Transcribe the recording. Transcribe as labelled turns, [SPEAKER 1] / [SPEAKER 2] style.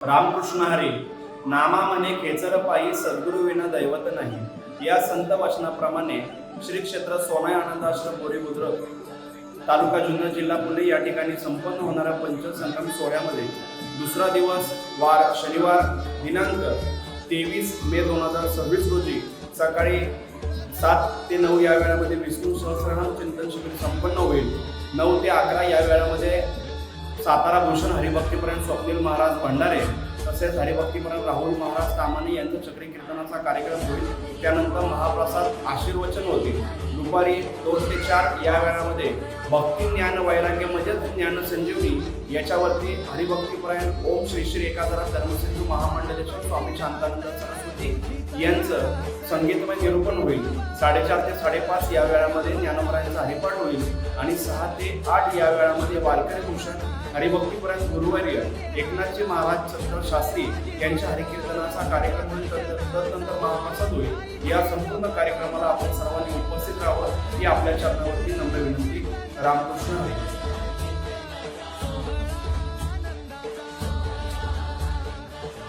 [SPEAKER 1] रामकृष्ण हरी नामा म्हणे खेचर पायी सद्गुरु विना दैवत नाही। या संत वचनाप्रमाणे श्री क्षेत्र सोनाई आनंदाश्रम बोरी बुद्रुक तालुका जुन्नर जिल्हा पुणे या ठिकाणी संपन्न होणाऱ्या पंचसंगम सोहळ्यामध्ये दुसरा दिवस वार शनिवार दिनांक 23 मे 2026 रोजी सकाळी 7 ते 9 या वेळामध्ये विष्णू सहस्रनाम चिंतन शिबिर संपन्न होईल। 9 ते 11 या वेळामध्ये सातारा भूषण हरिभक्तीपरायण स्वप्नील महाराज भंडारे तसेच हरिभक्तीपरायण राहुल महाराज तामाणे यांचा चक्री कीर्तनाचा कार्यक्रम होईल। त्यानंतर महाप्रसाद आशीर्वचन होतील। दुपारी 2 ते 4 या वेळामध्ये भक्ती ज्ञान वैराग्य म्हणजे ज्ञान संजीवनी याच्यावरती हरिभक्तीपरायण ओम श्री श्री एकाधारा धर्मसिंधू महामंडलेश्वर स्वामी शांतानंद सरस्वती यांचं संगीतमय निरूपण होईल। 4:30 ते 5:30 या वेळामध्ये ज्ञानोबरायांचा हरिपाठ होईल आणि 6 ते 8 या वेळामध्ये वारकरी भूषण हरिभक्तीपरायण गुरुवर्य एकनाथजी महाराज चंद्र शास्त्री यांच्या हरिकीर्तनाचा कार्यक्रम होईल। तदनंतर महाप्रसाद होईल। या संपूर्ण कार्यक्रमाला आपण सर्वांनी उपस्थित राहावं ही आपल्या चरणावरती नम्र विनंती। रामकृष्ण हरी।